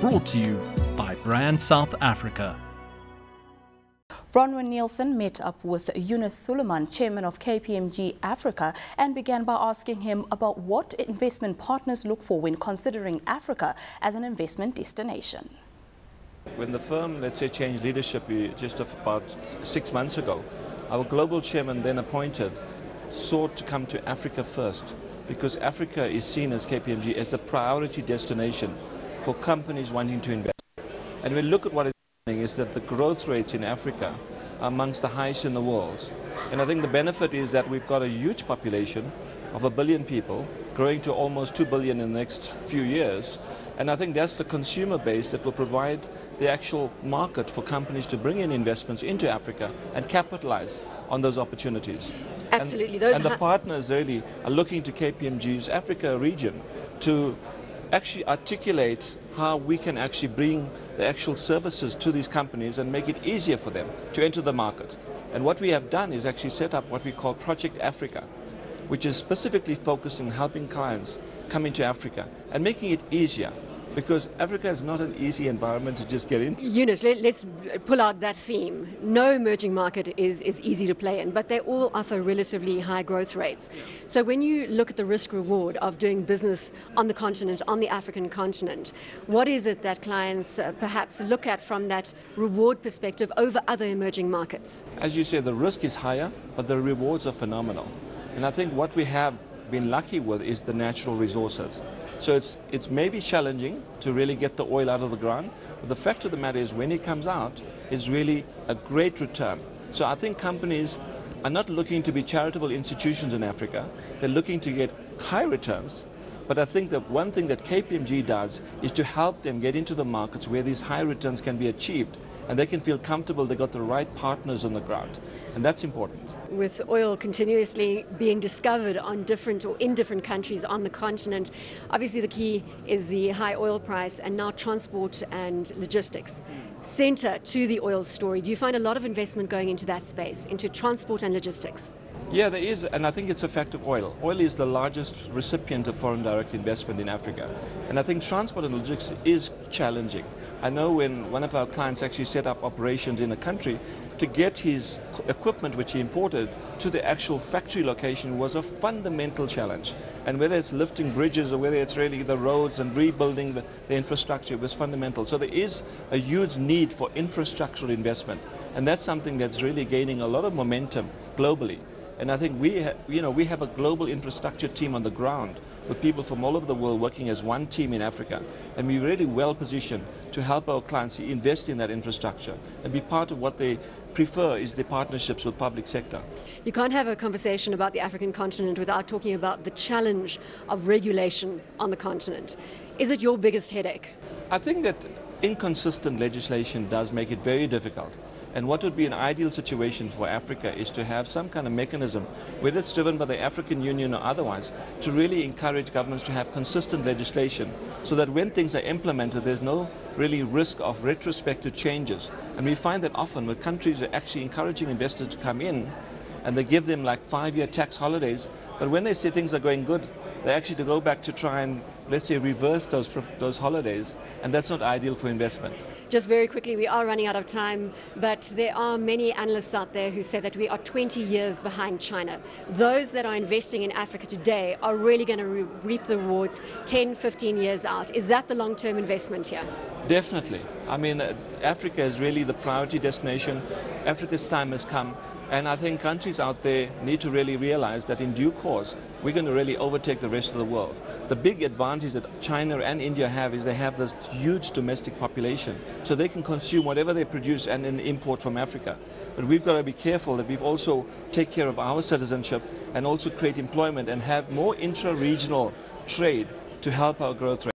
brought to you by Brand South Africa. Bronwyn Nielsen met up with Yunus Suleman, chairman of KPMG Africa, and began by asking him about what investment partners look for when considering Africa as an investment destination. When the firm, let's say, changed leadership just about 6 months ago, our global chairman then appointed sought to come to Africa first, because Africa is seen as KPMG as the priority destination for companies wanting to invest. And we look at what is happening is that the growth rates in Africa are amongst the highest in the world. And I think the benefit is that we've got a huge population of 1 billion people, growing to almost 2 billion in the next few years. And I think that's the consumer base that will provide the actual market for companies to bring in investments into Africa and capitalize on those opportunities. Absolutely. And the partners really are looking to KPMG's Africa region to actually articulate how we can actually bring the actual services to these companies and make it easier for them to enter the market. And what we have done is actually set up what we call Project Africa, which is specifically focused on helping clients come into Africa and making it easier, because Africa is not an easy environment to just get in. Yunus, let's pull out that theme. No emerging market is easy to play in, but they all offer relatively high growth rates. So when you look at the risk reward of doing business on the continent, on the African continent, what is it that clients perhaps look at from that reward perspective over other emerging markets? As you say, the risk is higher, but the rewards are phenomenal. And I think what we have been lucky with is the natural resources. So it's maybe challenging to really get the oil out of the ground, but the fact of the matter is when it comes out, it's really a great return. So I think companies are not looking to be charitable institutions in Africa, they're looking to get high returns. But I think that one thing that KPMG does is to help them get into the markets where these high returns can be achieved, and they can feel comfortable they got the right partners on the ground, and that's important. With oil continuously being discovered on different or in different countries on the continent, obviously the key is the high oil price and now transport and logistics. Center to the oil story, do you find a lot of investment going into that space, into transport and logistics? Yeah, there is, and I think it's a fact of oil. Oil is the largest recipient of foreign direct investment in Africa, and I think transport and logistics is challenging. I know when one of our clients actually set up operations in a country, to get his equipment which he imported to the actual factory location was a fundamental challenge. And whether it's lifting bridges or whether it's really the roads and rebuilding the infrastructure was fundamental. So there is a huge need for infrastructural investment, and that's something that's really gaining a lot of momentum globally. And I think we have a global infrastructure team on the ground with people from all over the world working as one team in Africa. And we're really well positioned to help our clients invest in that infrastructure and be part of what they prefer is the partnerships with public sector. You can't have a conversation about the African continent without talking about the challenge of regulation on the continent. Is it your biggest headache? I think that inconsistent legislation does make it very difficult. And what would be an ideal situation for Africa is to have some kind of mechanism, whether it's driven by the African Union or otherwise, to really encourage governments to have consistent legislation so that when things are implemented, there's no really risk of retrospective changes. And we find that often when countries are actually encouraging investors to come in and they give them like 5-year tax holidays, but when they say things are going good, they actually to go back to try and, let's say, reverse those holidays, and that's not ideal for investment. Just very quickly, we are running out of time, but there are many analysts out there who say that we are 20 years behind China. Those that are investing in Africa today are really going to reap the rewards 10, 15 years out. Is that the long-term investment here? Definitely. I mean, Africa is really the priority destination. Africa's time has come. And I think countries out there need to really realize that in due course, we're going to really overtake the rest of the world. The big advantage that China and India have is they have this huge domestic population, so they can consume whatever they produce and then import from Africa. But we've got to be careful that we've also take care of our citizenship and also create employment and have more intra-regional trade to help our growth rate.